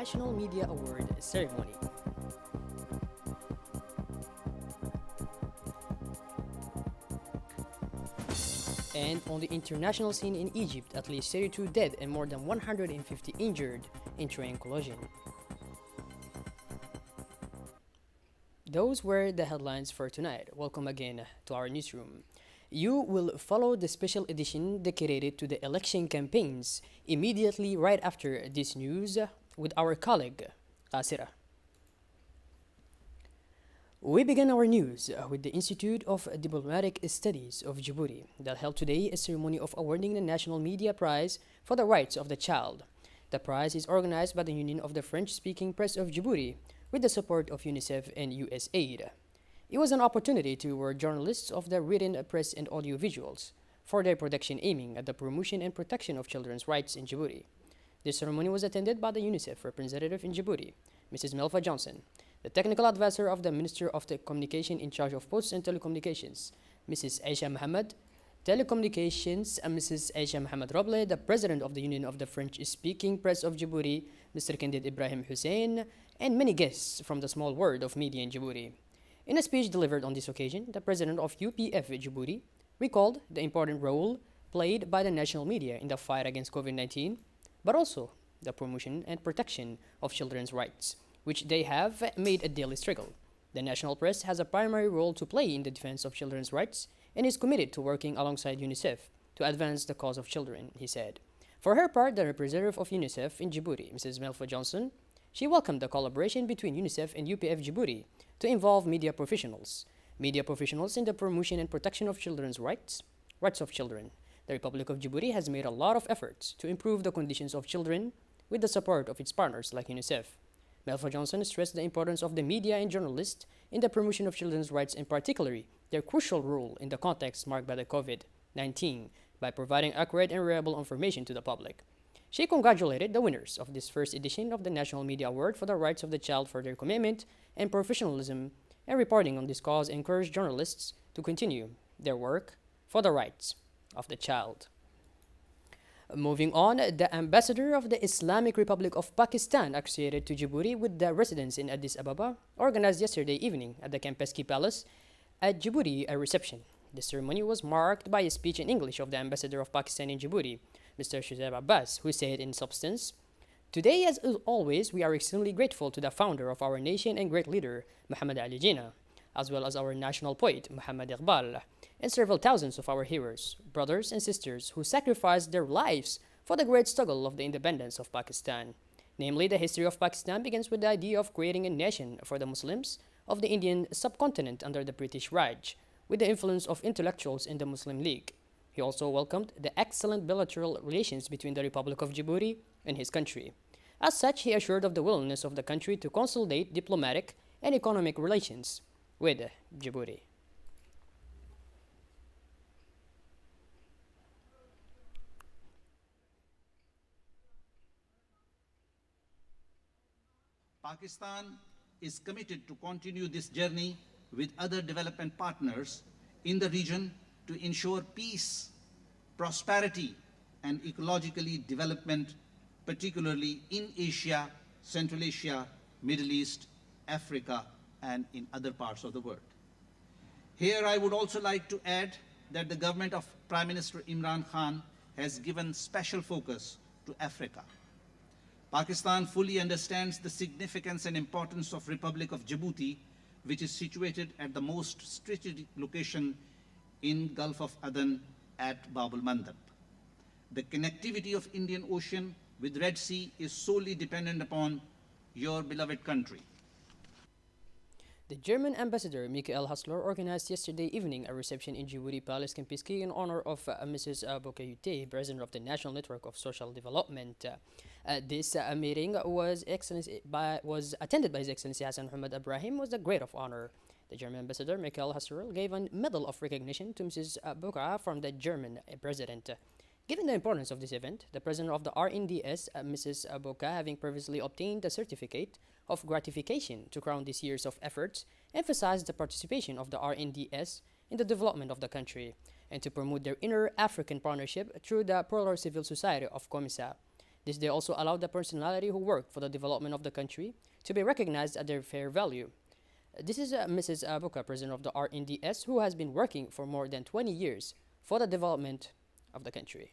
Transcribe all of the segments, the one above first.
National Media Award ceremony. And on the international scene in Egypt, at least 32 dead and more than 150 injured in train collision. Those were the headlines for tonight. Welcome again to our newsroom. You will follow the special edition dedicated to the election campaigns immediately right after this news with our colleague, Qasira. We begin our news with the Institute of Diplomatic Studies of Djibouti that held today a ceremony of awarding the National Media Prize for the Rights of the Child. The prize is organized by the Union of the French-speaking Press of Djibouti with the support of UNICEF and USAID. It was an opportunity to award journalists of the written press and audiovisuals for their production aiming at the promotion and protection of children's rights in Djibouti. This ceremony was attended by the UNICEF representative in Djibouti, Mrs. Melfa Johnson, the technical advisor of the Minister of Communication in charge of Posts and Telecommunications, Mrs. Aisha Mohammed, Telecommunications, Mrs. Aisha Mohammed Roble, the President of the Union of the French-speaking Press of Djibouti, Mr. Candid Ibrahim Hussein, and many guests from the small world of media in Djibouti. In a speech delivered on this occasion, the President of UPF Djibouti recalled the important role played by the national media in the fight against COVID-19, but also the promotion and protection of children's rights, which they have made a daily struggle. The national press has a primary role to play in the defense of children's rights and is committed to working alongside UNICEF to advance the cause of children, he said. For her part, the representative of UNICEF in Djibouti, Mrs. Melfa Johnson, she welcomed the collaboration between UNICEF and UPF Djibouti to involve media professionals in the promotion and protection of children's rights of children. The Republic of Djibouti has made a lot of efforts to improve the conditions of children with the support of its partners like UNICEF. Melfa Johnson stressed the importance of the media and journalists in the promotion of children's rights and particularly their crucial role in the context marked by the COVID-19 by providing accurate and reliable information to the public. She congratulated the winners of this first edition of the National Media Award for the Rights of the Child for their commitment and professionalism and reporting on this cause and encouraged journalists to continue their work for the rights of the child. Moving on, the ambassador of the Islamic Republic of Pakistan associated to Djibouti with the residence in Addis Ababa organized yesterday evening at the Kempeski Palace at Djibouti a reception. The ceremony was marked by a speech in English of the ambassador of Pakistan in Djibouti, Mr. Shuzaib Abbas, who said in substance, "Today, as always, we are extremely grateful to the founder of our nation and great leader, Muhammad Ali Jinnah, as well as our national poet, Muhammad Iqbal, and several thousands of our heroes, brothers and sisters who sacrificed their lives for the great struggle of the independence of Pakistan. Namely, the history of Pakistan begins with the idea of creating a nation for the Muslims of the Indian subcontinent under the British Raj, with the influence of intellectuals in the Muslim League. He also welcomed the excellent bilateral relations between the Republic of Djibouti and his country. As such, he assured of the willingness of the country to consolidate diplomatic and economic relations with Djibouti." Pakistan is committed to continue this journey with other development partners in the region to ensure peace, prosperity, and ecologically development, particularly in Asia, Central Asia, Middle East, Africa, and in other parts of the world. Here I would also like to add that the government of Prime Minister Imran Khan has given special focus to Africa. Pakistan fully understands the significance and importance of Republic of Djibouti, which is situated at the most strategic location in Gulf of Aden at Bab el-Mandab. The connectivity of Indian Ocean with Red Sea is solely dependent upon your beloved country. The German ambassador Michael Hassler organized yesterday evening a reception in Djibouti Palace Kempiski in honor of Mrs. Bokayute, president of the National Network of Social Development. This meeting was attended by His Excellency Hassan Muhammad Ibrahim, was a grade of honor. The German ambassador Michael Hassler gave a medal of recognition to Mrs. Boka from the German president. Given the importance of this event, the president of the RNDS, Mrs. Boka, having previously obtained the certificate of gratification to crown this years of efforts, emphasized the participation of the RNDS in the development of the country and to promote their inner African partnership through the Polar Civil Society of COMISA. This day also allowed the personality who work for the development of the country to be recognized at their fair value. This is Mrs. Abuka, president of the RNDS, who has been working for more than 20 years for the development of the country.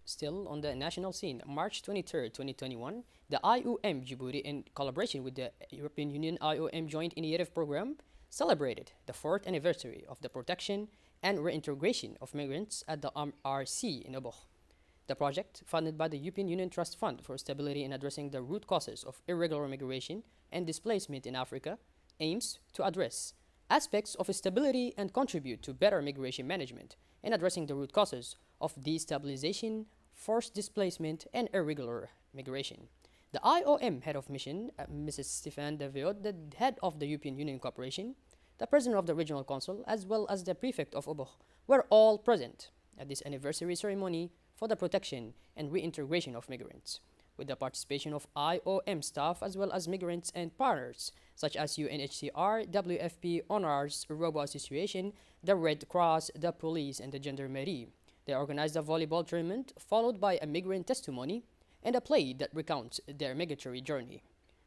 Still on the national scene, March 23rd, 2021, the IOM Djibouti, in collaboration with the European Union IOM Joint Initiative Program, celebrated the fourth anniversary of the protection and reintegration of migrants at the MRC in Oboh. The project, funded by the European Union Trust Fund for Stability in addressing the root causes of irregular migration and displacement in Africa, aims to address aspects of stability and contribute to better migration management in addressing the root causes of destabilization, forced displacement, and irregular migration. The IOM head of mission, Mrs. Stéphane Daviod, the head of the European Union Cooperation, the president of the regional council, as well as the prefect of Oboh, were all present at this anniversary ceremony for the protection and reintegration of migrants, with the participation of IOM staff as well as migrants and partners such as UNHCR, WFP, Honors, Robo Association, the Red Cross, the police, and the Gendarmerie. They organized a volleyball tournament followed by a migrant testimony and a play that recounts their migratory journey.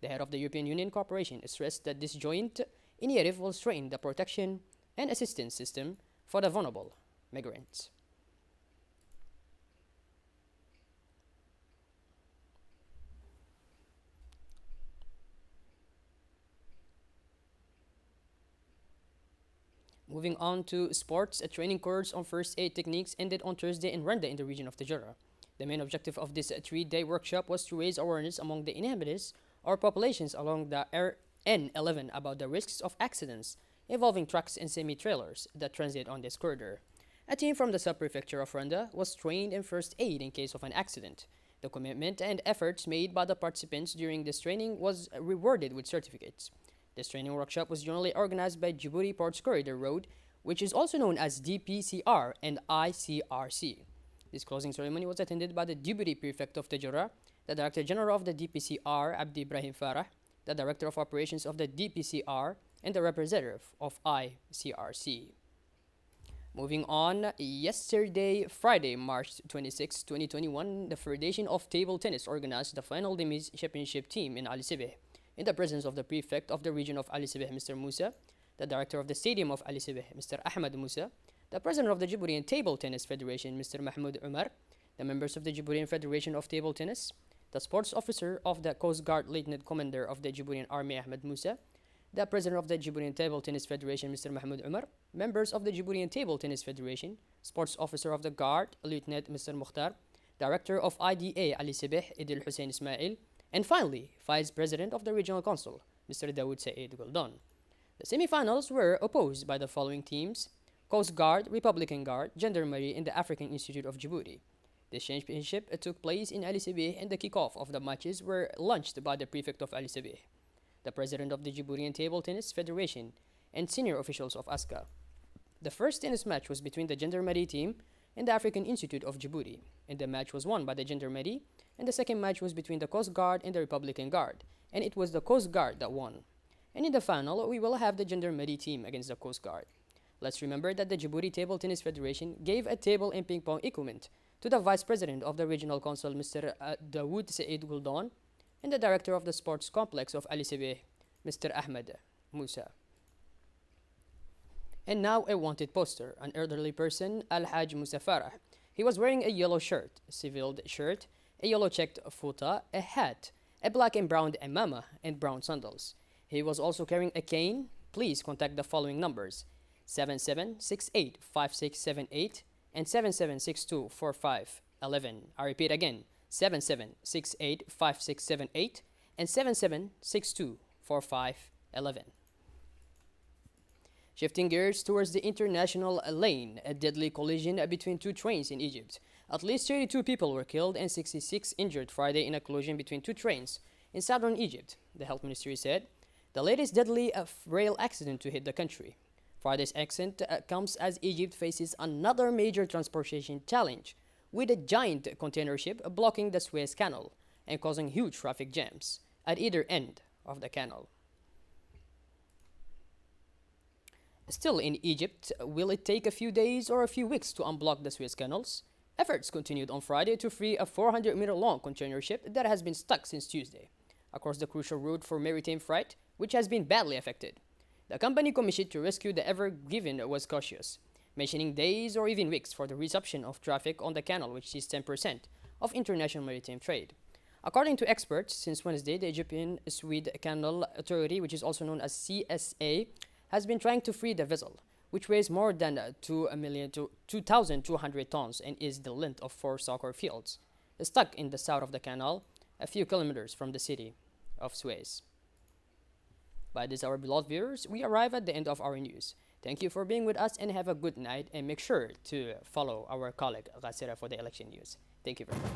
The head of the European Union Cooperation stressed that this joint initiative will strengthen the protection and assistance system for the vulnerable migrants. Moving on to sports, a training course on first aid techniques ended on Thursday in Renda in the region of Tajara. The main objective of this 3-day workshop was to raise awareness among the inhabitants or populations along the N11 about the risks of accidents involving trucks and semi-trailers that transit on this corridor. A team from the sub-prefecture of Renda was trained in first aid in case of an accident. The commitment and efforts made by the participants during this training was rewarded with certificates. This training workshop was generally organized by Djibouti Ports Corridor Road, which is also known as DPCR and ICRC. This closing ceremony was attended by the Deputy Prefect of Tajura, the Director General of the DPCR, Abdi Ibrahim Farah, the Director of Operations of the DPCR, and the representative of ICRC. Moving on, yesterday, Friday, March 26, 2021, the Federation of Table Tennis organized the final Demis Championship team in Ali Sibeh, in the presence of the Prefect of the region of Ali Sibeh, Mr. Musa, the Director of the Stadium of Ali Sibeh, Mr. Ahmed Musa, the President of the Djiboutian Table Tennis Federation, Mr. Mahmoud Umar, the members of the Djiboutian Federation of Table Tennis, the Sports Officer of the Coast Guard Lieutenant Commander of the Djiboutian Army, Ahmed Musa, the President of the Djiboutian Table Tennis Federation, Mr. Mahmoud Umar, members of the Djiboutian Table Tennis Federation, Sports Officer of the Guard, Lieutenant Mr. Mukhtar, Director of IDA Ali Sibeh, Idil Hussein Ismail, and finally, Vice President of the Regional Council, Mr. Dawood Saeed Guldan. The semifinals were opposed by the following teams: Coast Guard, Republican Guard, Gendarmerie, and the African Institute of Djibouti. The championship took place in Ali Sibeh, and the kickoff of the matches were launched by the Prefect of Ali Sibeh, the President of the Djiboutian Table Tennis Federation, and senior officials of ASCA. The first tennis match was between the Gendarmerie team and the African Institute of Djibouti, and the match was won by the Gendarmerie, and the second match was between the Coast Guard and the Republican Guard, and it was the Coast Guard that won. And in the final, we will have the Gendarmerie team against the Coast Guard. Let's remember that the Djibouti Table Tennis Federation gave a table and ping pong equipment to the Vice President of the Regional Council, Mr. Dawood Saeed Guldan, and the Director of the Sports Complex of Ali Sibeh, Mr. Ahmed Musa. And now a wanted poster, an elderly person, Al-Haj Musa Farah. He was wearing a yellow shirt, a civiled shirt, a yellow checked futa, a hat, a black and brown imama, and brown sandals. He was also carrying a cane. Please contact the following numbers: 77685678 and 77624511. I repeat again, 77685678 and 77624511. Shifting gears towards the international lane, a deadly collision between two trains in Egypt. At least 32 people were killed and 66 injured Friday in a collision between two trains in southern Egypt, the health ministry said, the latest deadly rail accident to hit the country. Friday's accident comes as Egypt faces another major transportation challenge, with a giant container ship blocking the Suez Canal and causing huge traffic jams at either end of the canal. Still in Egypt, will it take a few days or a few weeks to unblock the Suez canals? Efforts continued on Friday to free a 400-meter long container ship that has been stuck since Tuesday across the crucial route for maritime freight, which has been badly affected. The company commissioned to rescue the Ever Given was cautious, mentioning days or even weeks for the resumption of traffic on the canal, which is 10% of international maritime trade. According to experts, since Wednesday, the Egyptian Suez Canal Authority, which is also known as CSA, has been trying to free the vessel, which weighs more than 2,200 tons and is the length of 4 soccer fields, stuck in the south of the canal, a few kilometers from the city of Suez. By this, our beloved viewers, we arrive at the end of our news. Thank you for being with us and have a good night, and make sure to follow our colleague Gasera for the election news. Thank you very much.